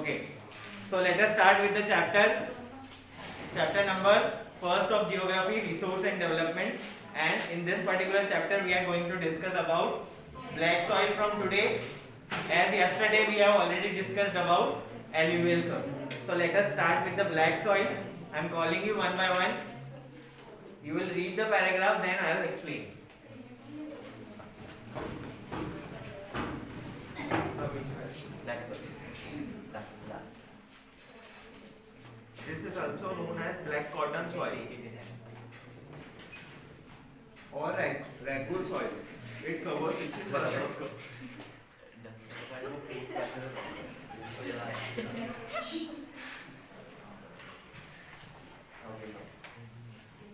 Okay, so let us start with the chapter number first of geography, resource and development. And in this particular chapter, we are going to discuss about black soil from today. As yesterday, we have already discussed about alluvial soil. So let us start with the black soil. I am calling you one by one. You will read the paragraph, then I will explain. Black soil. This is also known as black cotton soil or ragu soil. It covers 60%.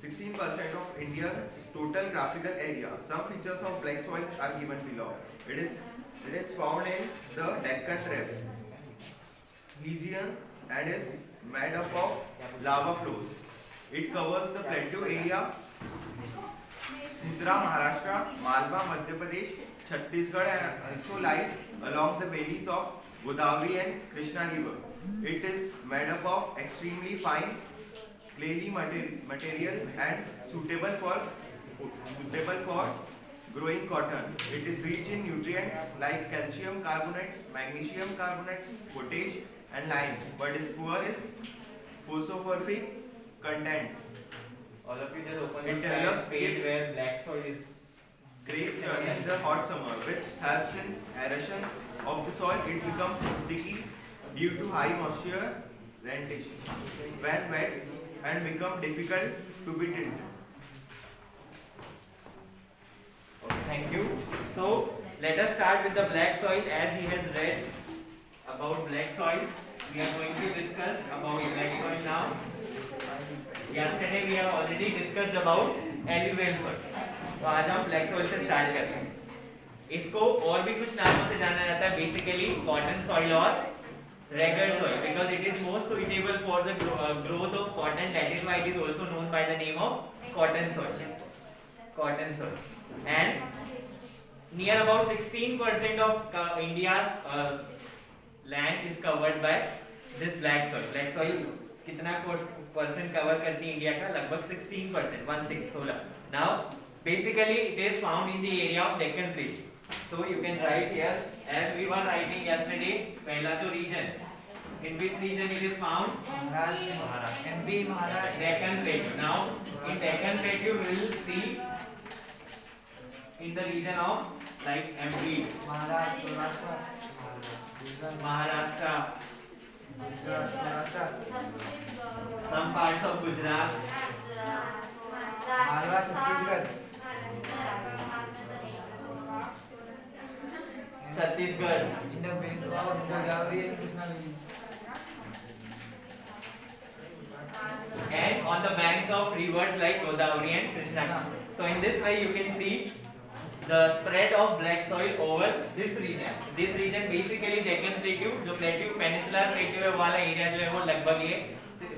16% of India's total graphical area. Some features of black soil are given below. It is found in the Deccan region and is made up of lava flows. It covers the plateau area, Sudra, Maharashtra, Malwa, Madhya Pradesh, Chhattisgarh, and also lies along the valleys of Godavari and Krishna river. It is made up of extremely fine clayey material and suitable for growing cotton. It is rich in nutrients like calcium carbonates, magnesium carbonates, potash, and lime, but is poor is phosphoric content. All of you just open It the develops page where black soil is. Grapes in the hot summer, which helps in aeration of the soil. It becomes sticky due to high moisture retention when wet and become difficult to be tilled. Okay, thank you. So let us start with the black soil. As he has read about black soil, we are going to discuss about black soil now. Yesterday we have already discussed about alluvial soil. तो आज हम black soil से start करते हैं. इसको और भी कुछ नामों से जाना जाता है, बेसिकली कॉटन सॉइल और regur soil, because it is most suitable for the growth of cotton. That is why it is also known by the name of cotton soil. Cotton soil. And near about 16% of India's land is covered by this black soil. Black soil कितना percent cover करती है India का? लगभग 16%, 16. Now basically it is found in the area of Deccan Plateau. So you can write here as we were writing yesterday. पहला तो region. In which region it is found? Maharashtra. MP Maharashtra. Deccan Plateau. Now in Deccan Plateau we will see in the region of like MP, Maharashtra, some parts of Gujarat, Malwa, Chhattisgarh. Chhattisgarh, In the bank of Godavari and Krishna Valley. and on the banks of rivers like Godavari and Krishna. So in this way you can see the spread of black soil over this region. This region basically Deccan Plateau, जो Plateau Peninsular Plateau वाला area जो है वो लगभग ये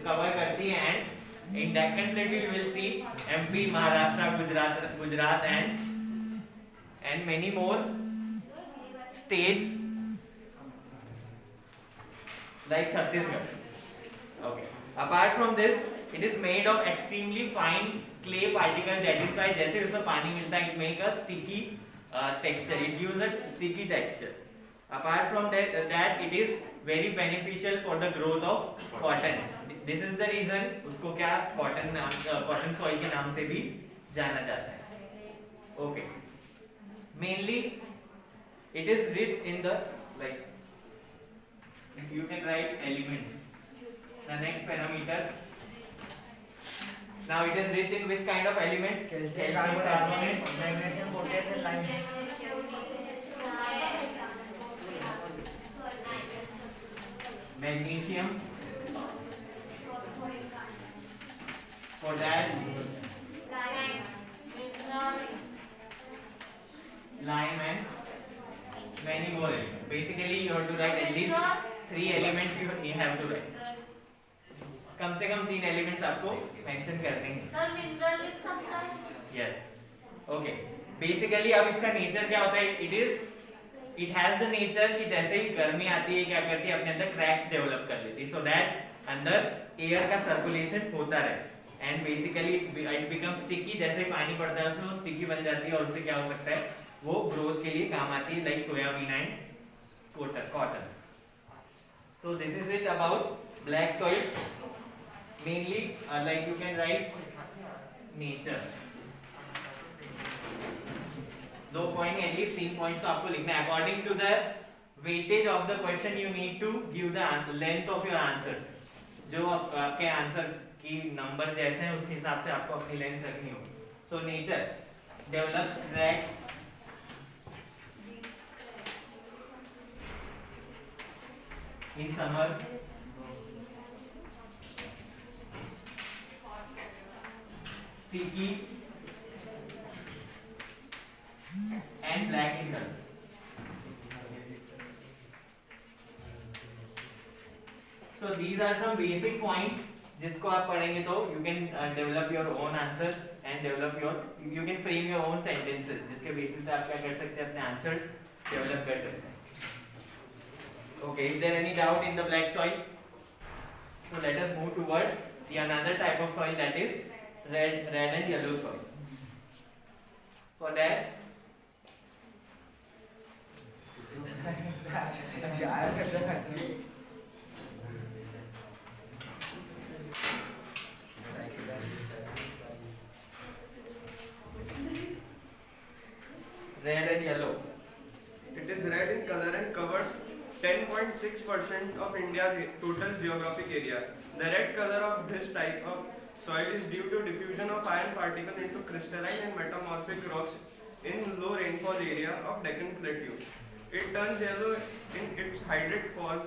cover करती है. And in Deccan Plateau you will see MP, Maharashtra, Gujarat and many more states like Chhattisgarh. Okay. Apart from this, it is made of extremely fine clay particle. That is why जैसे उसमें पानी मिलता है, it make a sticky texture. It gives a sticky texture. Apart from that it is very beneficial for the growth of cotton. This is the reason उसको क्या cotton soil के नाम से भी जाना जाता है. Okay. Mainly it is rich in the like you can write elements. The next parameter. Now it is rich in which kind of elements? Calcium carbonate, magnesium, potash, and lime. Magnesium, potash, lime, and many more elements. Basically you have to write at least 3 elements you have to write. कम से कम 3 elements आपको mention कर देंगे. Yes. Okay. Basically अब इसका nature क्या होता है? It is it has the nature कि जैसे ही गर्मी आती है क्या करती है अपने अंदर क्रैक्स डेवलप कर लेती है सो दैट अंदर एयर का सर्कुलेशन होता रहे and basically it become sticky जैसे पानी पड़ता है उसमें वो स्टिकी बन जाती है और उससे क्या हो सकता है वो ग्रोथ के लिए काम आती है like soybean and cotton so this is it about black soil mainly like you can write nature दो पॉइंट एटलीस्ट 3 पॉइंट्स तो आपको लिखना है according to the weightage of the question you need to give the length of your answers जो आपके answer की number जैसे हैं उसके हिसाब से आपको अपनी लेंथ रखनी होगी so nature develop crack in summer sticky and black in color so these are some basic points जिसको आप पढ़ेंगे तो you can develop your own answer and develop your you can frame your own sentences जिसके basis पे आप क्या कर सकते हैं अपने आंसर्स डेवलप कर सकते हैं Okay, is there any doubt in the black soil? So let us move towards the another type of soil that is red and yellow soil. For that, red and yellow. It is red in color and covers 10.6% of India's total geographic area. The red color of this type of soil is due to diffusion of iron particles into crystalline and metamorphic rocks in low rainfall area of Deccan Plateau. It turns yellow in its hydrate form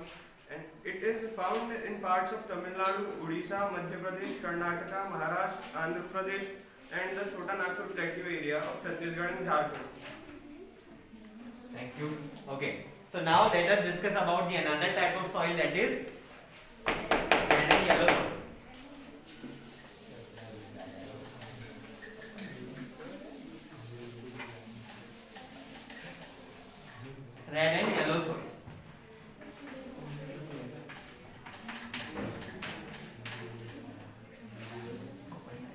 and it is found in parts of Tamil Nadu, Odisha, Madhya Pradesh, Karnataka, Maharashtra, Andhra Pradesh and the Chota Nagpur Plateau area of Chhattisgarh and Jharkhand. Thank you. Okay. So now let us discuss about the another type of soil that is red and yellow soil. Red and yellow soil.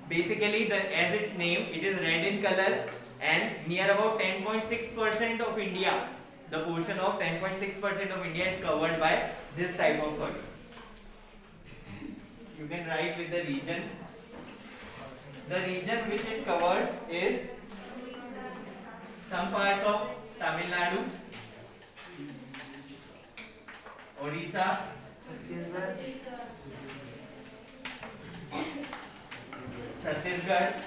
Basically, as its name, it is red in color and near about 10.6% of India. The portion of 10.6% of India is covered by this type of soil. You can write with the region. The region which it covers is some parts of Tamil Nadu, Odisha, Chhattisgarh,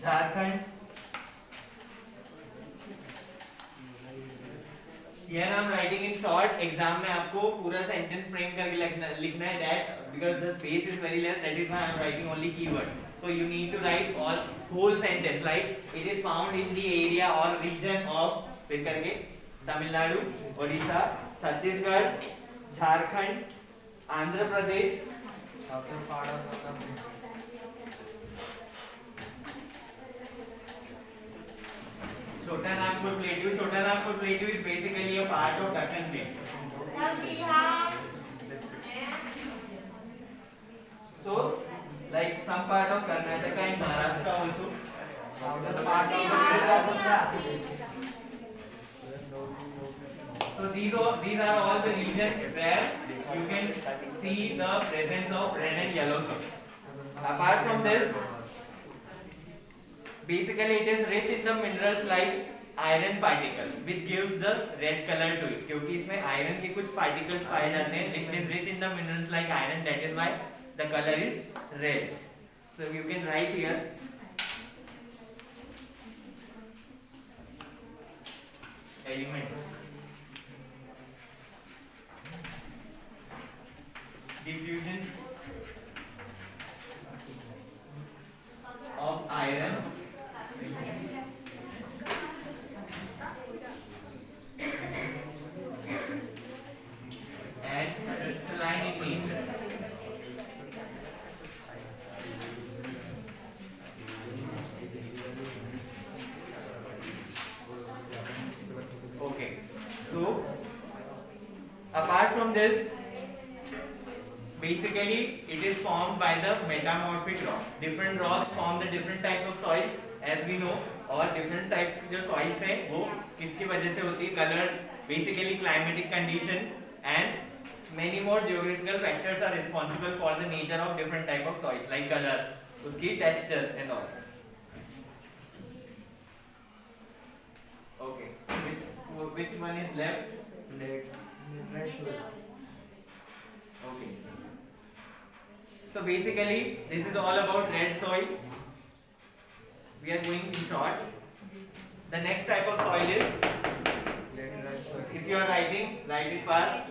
Jharkhand. Here I am writing in short. Exam में आपको पूरा sentence frame करके लिखना है that because the space is very less. That is why I am writing only keyword. So you need to write all whole sentence like it is found in the area or region of फिर करके Tamil Nadu, Odisha, Chhattisgarh, Jharkhand, Andhra Pradesh. Chota Nagpur Plateau. Chota Nagpur Plateau is basically a part of Deccan Plain. So, like some part of Karnataka and Maharashtra also. So these are all the regions where you can see the presence of red and yellow soil. Apart from this, basically it is rich in the minerals like iron particles which gives the red color to it क्योंकि इसमें iron के कुछ particles पाए जाते हैं. It is rich in the minerals like iron, that is why the color is red. So you can write here elements. Diffusion of iron and crystalline in nature. from this, basically it is formed by the metamorphic rock. Different rocks form the different types of soil as we know, और different types की जो soils है वो किसकी वजह से होती है? Color, basically climatic condition and many more geographical factors are responsible for the nature of different type of soils like color, उसकी texture and all. Okay, which one is left? red soil. Okay. So basically, this is all about red soil. We are going in short. The next type of soil is, Red soil. if you are writing, write it fast.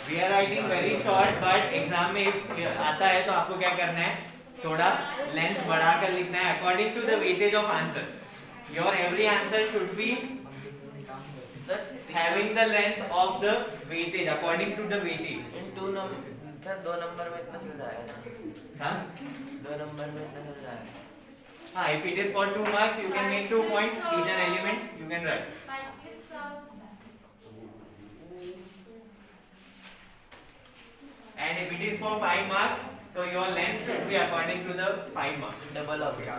We are writing very short, but exam में आता है तो आपको क्या करना है? थोड़ा length बढ़ाकर लिखना है according to the weightage of answer. Your every answer should be having the length of the weightage according to the weightage. इन दो नंबर में इतना चल जाएगा ना? हाँ? 2 नंबर में इतना चल जाएगा. हाँ, if it is for 2 marks, you can make 2 points. Each and elements you can write. And if it is for 5 marks, so your length should be according to the 5 marks. Double हो गया.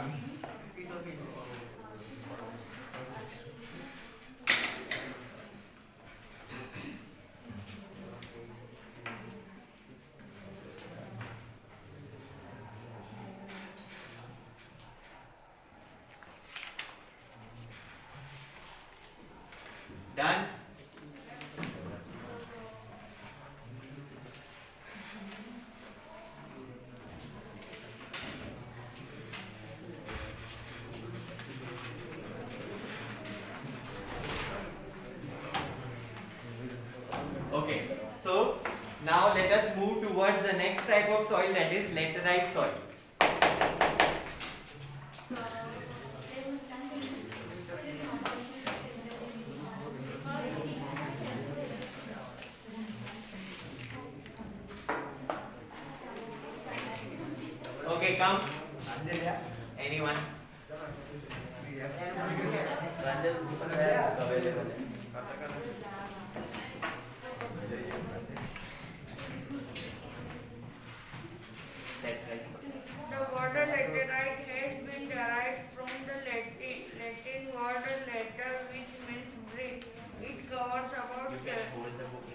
Done? Okay, so now let us move towards the next type of soil, that is laterite soil. Okay, come. Anyone? Available है. Laterite soil. The word laterite has been derived from the Latin word later, which means brick. It covers about You can hold the book.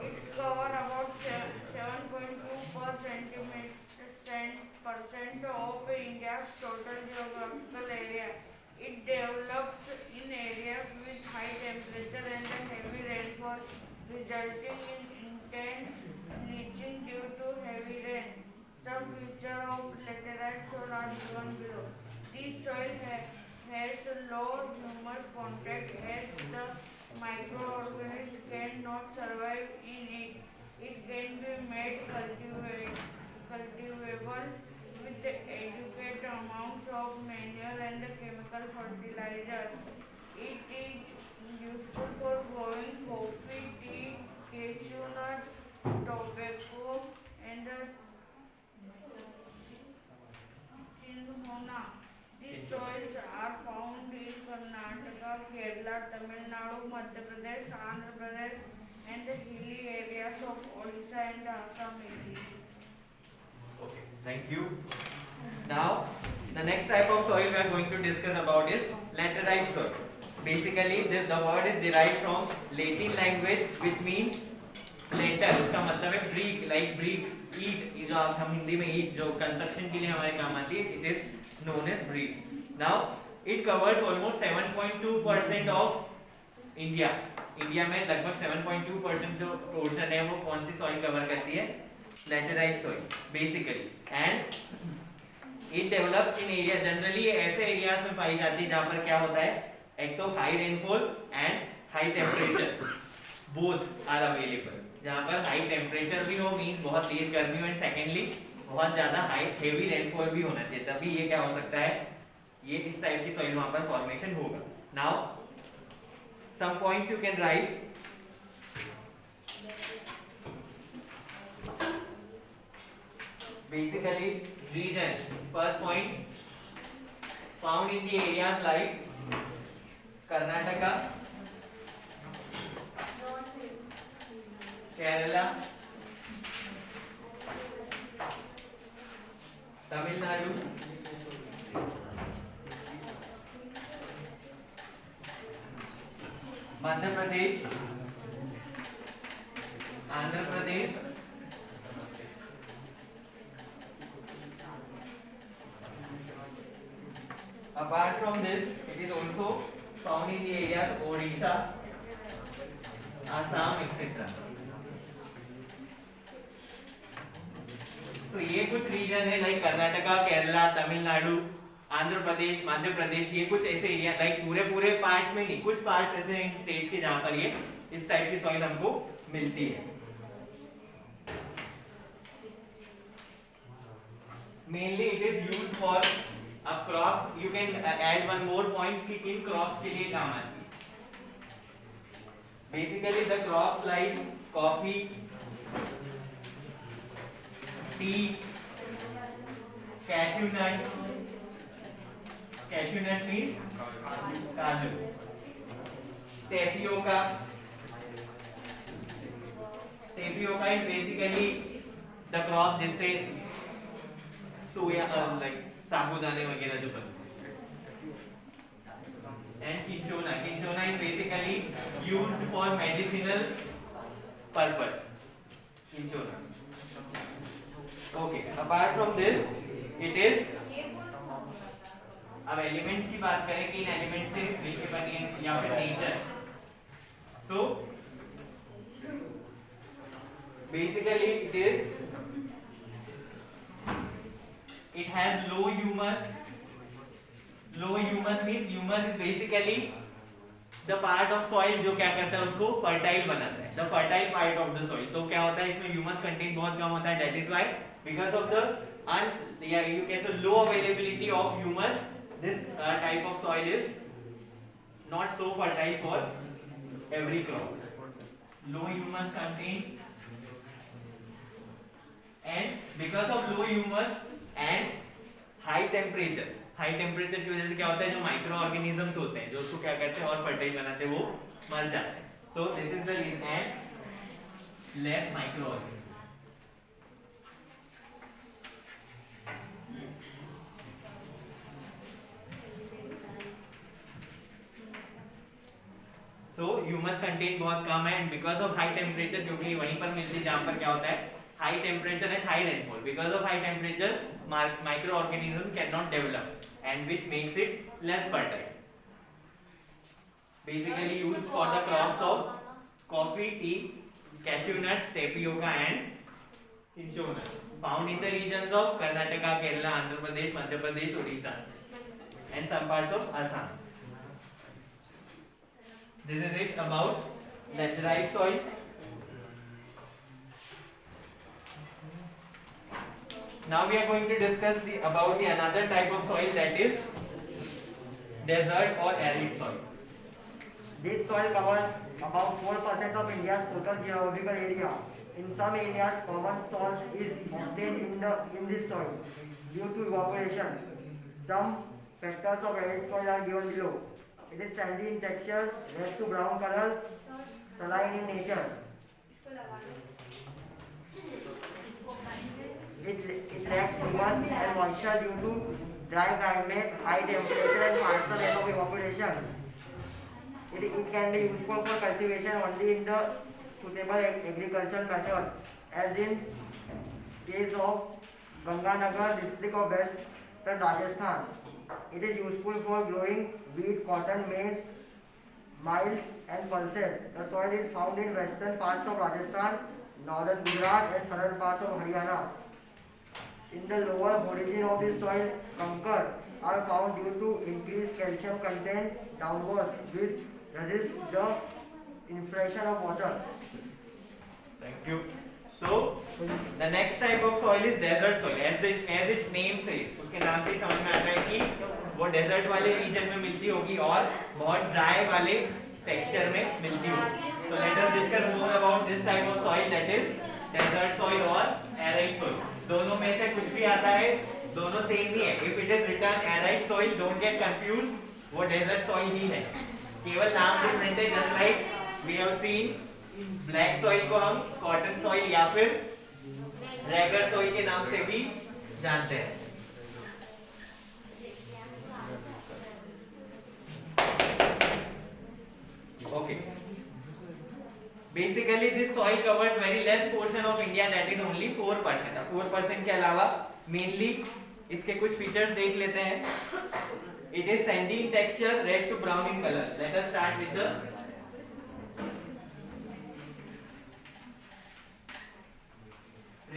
it cover about 7.2 percent of India's total geographical area. It develops in areas with high temperature and heavy rainfall, resulting in intense leaching due to heavy rain. Some features of laterite soil are given below. This soil has low humus content as the microorganisms cannot survive in it. It can be made cultivable with adequate amounts of manure and chemical fertilizers. It is useful for growing coffee, tea, cashew nut, tobacco, and cinchona. These soils are found in Karnataka, Kerala, Tamil Nadu, Madhya Pradesh, Andhra Pradesh, and the hilly areas of Odisha and Assam. Okay, thank you. Now, the next type of soil we are going to discuss about is laterite soil. Basically, the word is derived from Latin language, which means later. उसका मतलब है brick, like bricks, ईंट. ये जो आप हम हिंदी में ईंट जो construction के लिए हमारे काम आती है, it is known as brick. Now, it covers almost 7.2% of India. India में लगभग 7.2% जो पोर्शन है वो कौन सी सॉइल कवर करती है? Laterite soil basically. And it developed in area, generally ऐसे एरियाज में पाई जाती है जहां पर क्या होता है, एक तो high rainfall and high temperature both are available. जहां पर हाई टेम्परेचर भी हो मींस बहुत तेज गर्मी हो, एंड सेकेंडली बहुत ज्यादा हाई हेवी रेनफॉल भी होना चाहिए, तभी ये क्या हो सकता है, ये इस टाइप की सॉइल वहां पर फॉर्मेशन होगा. Now some points you can write. Basically, region. First point, found in the areas like Karnataka, Kerala, Tamil Nadu, Madhya Pradesh, Andhra Pradesh, apart from this, it is also found in the areas Odisha, Assam, etc. तो ये कुछ reason है like Karnataka, Kerala, Tamil Nadu, Andhra Pradesh, Madhya Pradesh, ये कुछ ऐसे area like पूरे parts में नहीं, कुछ पार्ट्स ऐसे हैं स्टेट्स के जहां पर ये इस टाइप की सॉइल हमको मिलती है. Mainly it is used for अब crops. You can add one more points कि किन क्रॉप्स के लिए काम आती है. Basically the crops like coffee, tea, cashew nuts. Cashew nuts means kaju. Tapioca. Tapioca is basically the crop जिससे सोया like साबूदाने वगैरह जो बनते हैं. And cinchona. Cinchona is basically used for medicinal purpose. Cinchona. Okay, apart from this, it is. अब elements की बात करें कि इन एलिमेंट्स से मिलके बनी है या फिर nature. So basically it has low humus. Low humus means humus is basically the part of soil जो क्या करता है उसको fertile बनाता है. The fertile part of the soil. तो क्या होता है इसमें humus content बहुत कम होता है. That is why because of the you can say low availability of humus, this type of soil is not so fertile for every crop. Low humus content, and because of low humus and high temperature. High temperature की वजह से क्या होता है जो micro organisms होते हैं जो उसको क्या करते हैं और फर्टाइल बनाते हैं वो मर जाते हैं. तो this is the reason. And less microorganism. So humus content बहुत कम है. And because of high temperature, क्योंकि वहीं पर मिलती है जहां पर क्या होता है high temperature and high rainfall. Because of high temperature micro organism can not develop and which makes it less fertile. Basically used for the crops of coffee, tea, cashew nuts, tapioca and cinchona. Found in the regions of Karnataka, Kerala, Andhra Pradesh, Madhya Pradesh, Odisha and some parts of Assam. This is it about laterite soil. Now we are going to discuss about the another type of soil, that is desert or arid soil. This soil covers about 4% of India's total geographical area. In some areas, common salt is obtained in this soil due to evaporation. Some factors of arid soil are given below. It is sandy in texture, red to brown color, saline in nature. It lacks humus and moisture due to dry climate, high temperature and partial lack of evaporation. It can be useful for cultivation only in the suitable agricultural method, as in case of Ganganagar district of western Rajasthan. It is useful for growing wheat, cotton, maize, miles and pulses. The soil is found in western parts of Rajasthan, northern Gujarat and southern parts of Haryana. In the lower origin of the soil, conker are found due to increased calcium content downwards, which resists the infiltration of water. Thank you. So the next type of soil is desert soil. As its name says, उसके नाम से ही समझ में आता है कि वो desert वाले रीजन में मिलती होगी और बहुत ड्राई वाले टेक्सचर में मिलती हो। तो let us discuss more about this type of soil, that is desert soil और एराइड सॉइल। दोनों में से कुछ भी आता है, दोनों सेम ही है। If it is written arid soil, don't get confuse, वो डेजर्ट सॉइल ही है, केवल नाम डिफरेंट है। Just like we have seen black soil को हम कॉटन सॉइल या फिर रेगर सॉइल के नाम से भी जानते हैं। Okay. Basically, this soil covers very less portion of India, that is only 4%. 4% के अलावा mainly इसके कुछ features देख लेते हैं. It is sandy in texture, red to brown in color. Let us start with the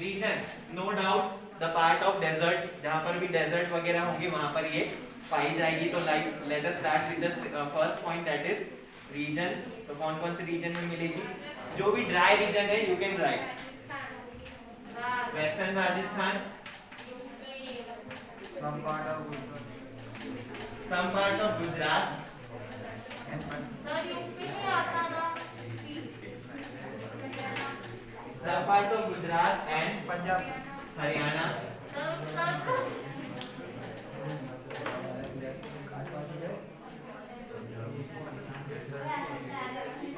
region. No doubt, the part of desert, जहाँ पर भी desert वगैरह होंगे वहाँ पर ये पाई जाएगी. तो like, let us start with the first point, that is region. तो कौन कौन से रीजन में मिलेगी? जो भी ड्राई रीजन है, you can write western Rajasthan, some parts of Gujarat, some parts of Gujarat and Punjab, Haryana,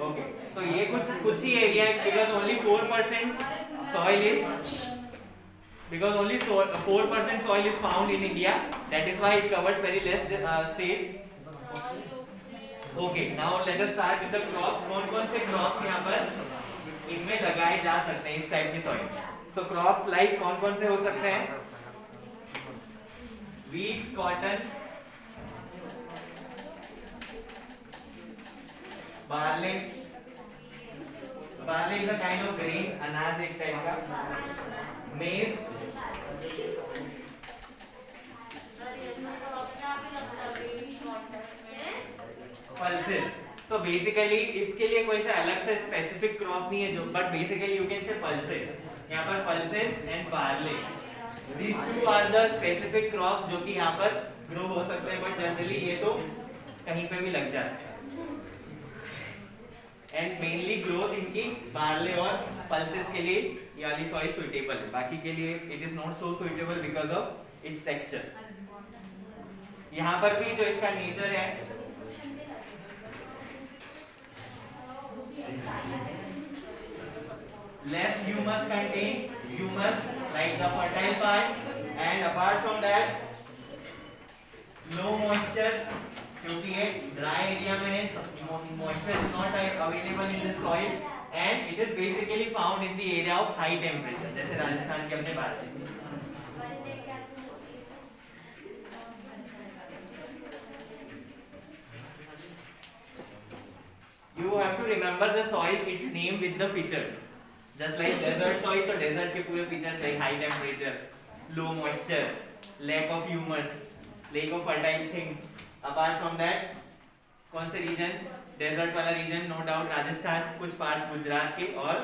okay. तो ये कुछ ही एरिया है, because only 4% soil is, because only 4% soil is found in India, that is why it covers very less states. Okay, now let us start with the crops. कौन से crops यहाँ पर इनमें लगाए जा सकते हैं इस टाइप की सॉइल? So crops like कौन से हो सकते हैं? Wheat, cotton, barley. Barley is a kind of grain, अनाज एक टाइप का. Maize, pulses. तो बेसिकली इसके लिए कोई सा अलग से स्पेसिफिक क्रॉप नहीं है जो, but basically you can say pulses. यहाँ पर pulses and barley, these two are the specific crops जो कि यहाँ पर ग्रो हो सकते हैं, बट जनरली ये तो कहीं पे भी लग जाते हैं. एंड मेनली ग्रोथ इनकी बार्ले और पल्सेस के लिए ये वाली सॉइल सुइटेबल है. बाकी के लिए it is not so suitable because of its texture. यहाँ पर भी जो इसका नेचर है, less humus contain humus like the fertile part, and apart from that low moisture, क्योंकि ये ड्राई एरिया में है, moisture is not available in the soil, and it is basically found in the area of high temperature, जैसे राजस्थान की हमने बात की. You have to remember the soil, its name with the features. Just like desert soil, तो desert के पूरे features like high temperature, low moisture, lack of humus, lack of fertile things. Apart from that, कौन से reason? Desert वाला reason, no doubt Rajasthan, कुछ parts Gujarat के और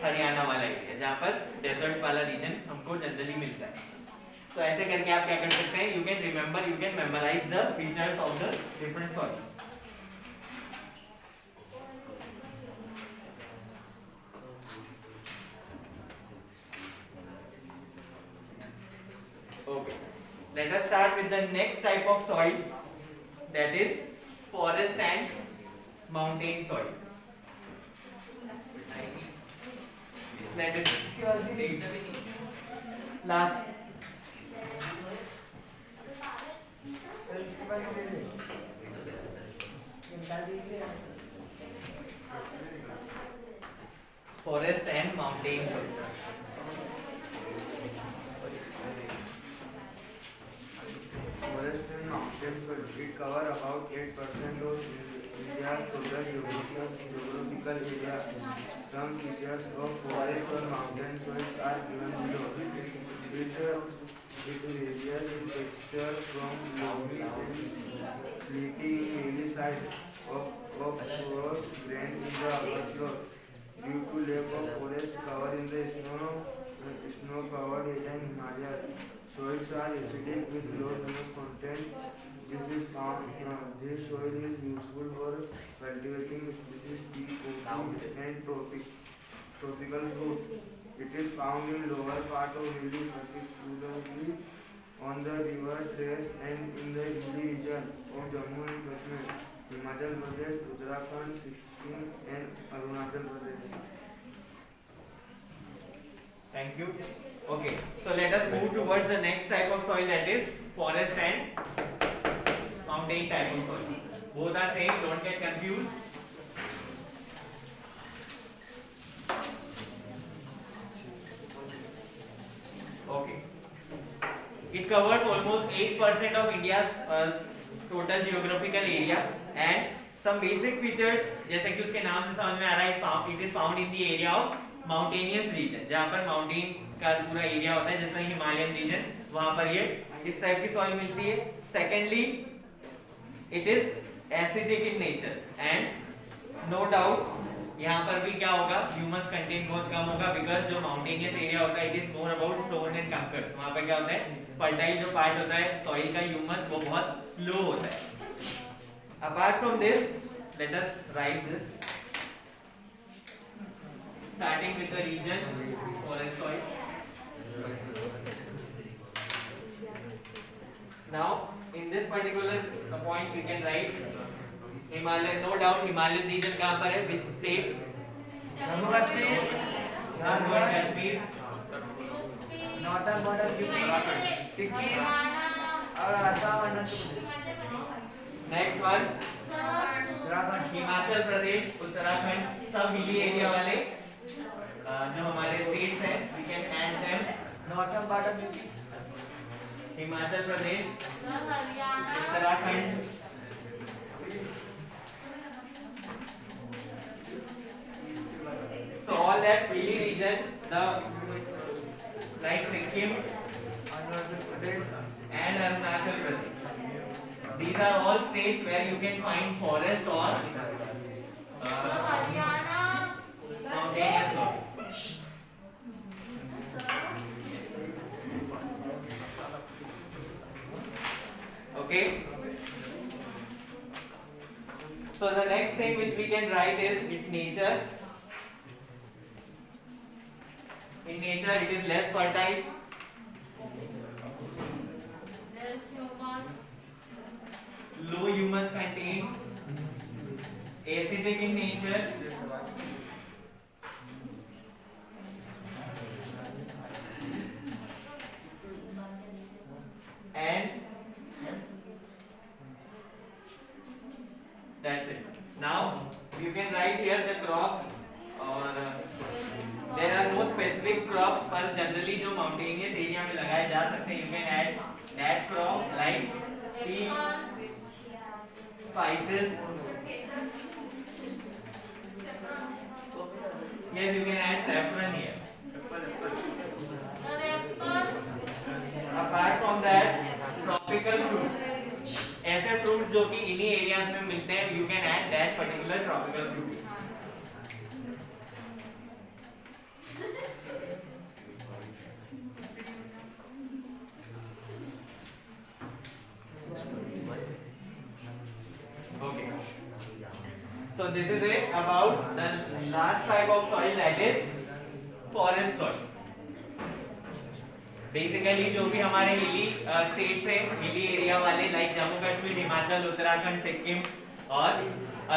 हरियाणा वाला एरिया, जहाँ पर डेजर्ट वाला रीजन हमको जनरली मिलता है. तो ऐसे करके आप क्या कर सकते हैं? You can remember, you can memorize the features of the different soils. Okay, let us start with the next type of soil, that is forest and mountain soil. Let us last. Forest and mountain soil. Forest and mountain soil. It covers about 8% of India's total geographical area. Some features of forest or mountain soils are given below. It varies in texture from loamy and sleety in hilly side of coarse grain in the upper slope. Due to lack of forest cover in the snow-covered area in Himalayas, soils are acidic with low humus content. This soil is useful for cultivating species tea, coffee, and tropical fruits. It is found in lower part of hilly, particularly on the river trace and in the hilly region of Jammu and Kashmir, Himachal Pradesh, Uttarakhand, Sikkim, and Arunachal Pradesh. Thank you. Okay, so let us move towards the next type of soil, that is forest and mountain type of soil. Both are same, don't get confused. Okay. It covers almost 8% of India's total geographical area, and some basic features जैसे कि उसके नाम से समझ में आ रहा है, it is found in the area of mountainous region, जहाँ पर माउंटेन का पूरा एरिया होता है, जैसे हिमालयन रीजन, वहां पर ये इस टाइप की सॉइल मिलती है. Secondly, it is acidic in nature and no doubt यहाँ पर भी क्या होगा, ह्यूमस कंटेंट बहुत कम होगा, बिकॉज जो माउंटेनियस एरिया होता है it is more about stone and kankars. वहां पर क्या होता है, फर्टाइल जो पार्ट होता है सॉइल का, ह्यूमस वो बहुत लो होता है. Apart from this, let us right this. Starting with the region forest soil. Now, in this particular point, we can write Himalayan. No doubt, Himalayan region कहाँ पर है? Which state? Jammu Kashmir, Jammu and Kashmir. Northern border UP, Sikkim और Assam, Arunachal Pradesh. Next one, Uttarakhand, Himachal Pradesh, Uttarakhand, सब hilly area वाले जो हमारे states हैं, we can add them. Northern border UP, Himachal Pradesh, Uttarakhand, so all that hilly region, the like Sikkim Arunachal Pradesh, and Arunachal Pradesh. These are all states where you can find forest or mountainous soil. Okay. So the next thing which we can write is its nature. In nature, it is less fertile. Low humus content, acidic in nature, and that's it. Now you can write here the crops, or there are no specific crops, पर generally जो mountainous area में लगाए जा सकते हैं, you can add that crop like tea, spices. Yes, you can add saffron here. Apart from that, tropical fruits. ऐसे fruits जो कि इन्हीं areas में मिलते हैं, you can add that particular tropical fruit. Okay. So this is it about the last type of soil, that is forest soil. Basically जो भी हमारे हिली स्टेट्स हैं, हिली एरिया वाले लाइक जम्मू कश्मीर, हिमाचल, उत्तराखंड, सिक्किम और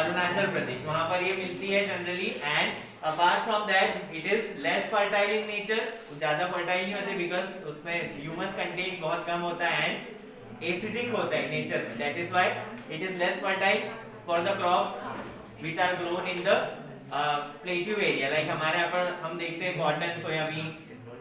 अरुणाचल प्रदेश, वहां पर ये मिलती है generally. And apart from that it is less fertile in nature, ज्यादा फर्टाइल नहीं होते बिकॉज उसमें ह्यूमस कंटेंट बहुत कम होता है एंड एसिडिक होता है नेचर में. That is why it is less fertile for the crops which are grown in the plateau area. Like हमारे यहाँ पर हम देखते हैं cotton, soyabean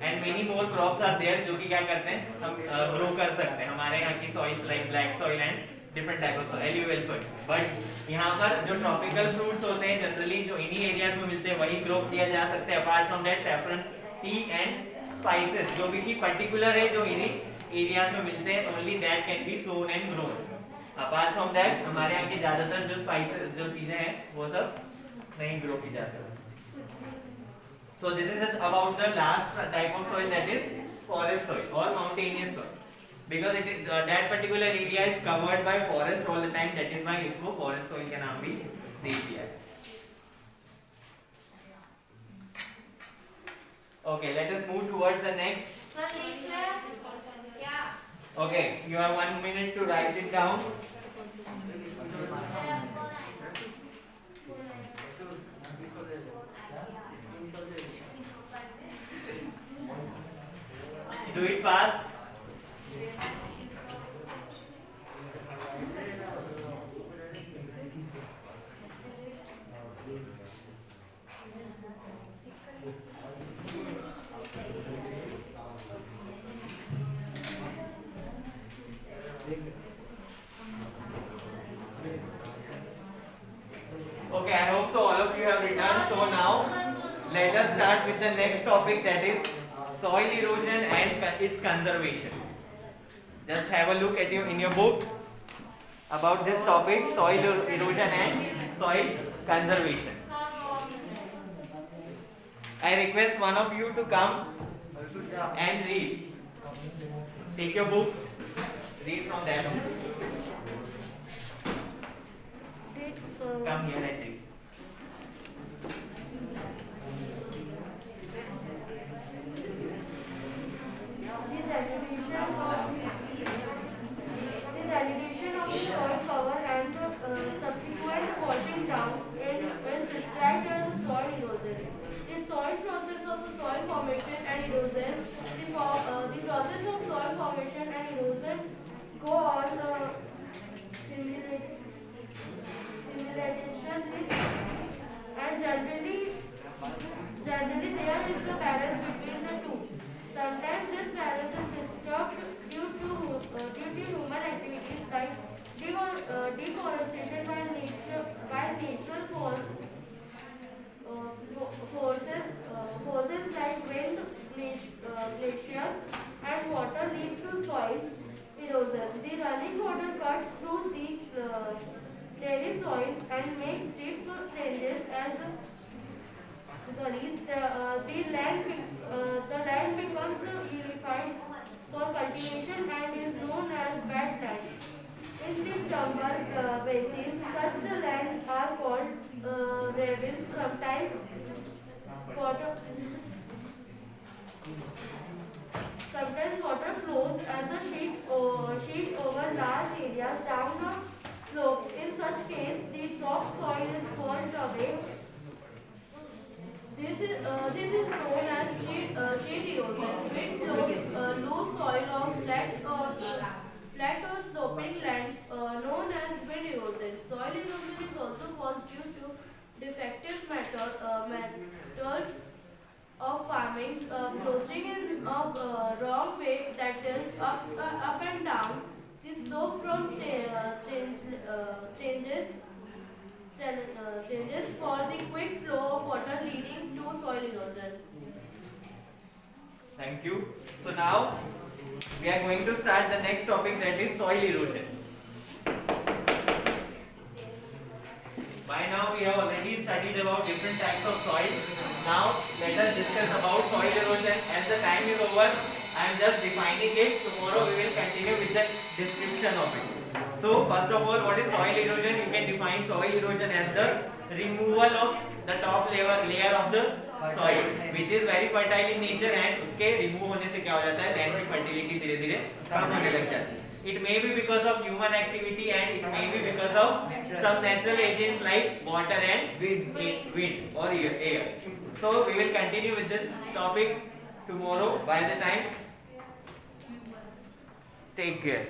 and many more crops are there जो कि क्या करते हैं, हम ग्रो कर सकते हैं. हमारे यहाँ की soils like black soil and different type of alluvial soil. But यहाँ पर जो ट्रॉपिकल फ्रूट्स होते हैं जनरली जो इन्हीं एरियाज में मिलते हैं वही ग्रो किया जा सकते हैं. Apart from that saffron, T and spices जो भी की पर्टिकुलर है जो इन्हीं एरियाज में मिलते हैं, only that can be sown and grown. Apart from that हमारे यहाँ की ज्यादातर जो स्पाइसेस जो चीजें हैं वो सब नहीं ग्रो की जा सकती. So this is about the last type of soil, that is forest soil or mountainous soil. because it is that particular area is covered by forest all the time. That is why इसको forest soil का नाम भी दे दिया है. Okay, let us move towards the next. Okay, you have 1 minute to write it down. Do it fast. Okay, I hope so all of you have written. So now let us start with the next topic, that is soil erosion and its conservation. Just have a look at in your book about this topic, soil erosion and soil conservation. I request one of you to come and read. Take your book, read from that book. Come here and read. The degradation of the soil cover and the subsequent washing down is described as soil erosion. The soil process of soil formation and erosion. The process of soil formation and erosion go on simulation and generally there is a balance between the two. Sometimes this balance is disturbed due to human activities like deforestation by natural forces like wind, glacier, and water lead to soil erosion. The running water cuts through the daily soil and makes deep changes as gullies. The land becomes unified for cultivation and is known as badland. In the Chambal basin, such lands are called ravines. Sometimes water flows as a sheet over large areas down a slope. In such case, the top soil is washed away. This is known as sheet erosion. Wind blows loose soil of flat or sloping land known as wind erosion. Soil erosion is also caused due to defective methods of farming, approaching in a wrong way, that is up and down. The slope from changes for the quick flow of water leading to soil erosion. Thank you. So now we are going to start the next topic, that is soil erosion. By now we have already studied about different types of soil. Now let us discuss about soil erosion. As the time is over, I am just defining it. Tomorrow we will continue with the description of it. So first of all, what is soil erosion? You can define soil erosion as the removal of the top layer of the soil, which is very fertile in nature, and उसके remove होने से क्या हो जाता है, land की fertility धीरे धीरे कम होने लग जाती है. It may be because of human activity and it may be because of some natural agents like water and wind or air. So we will continue with this topic tomorrow. By the time, take care.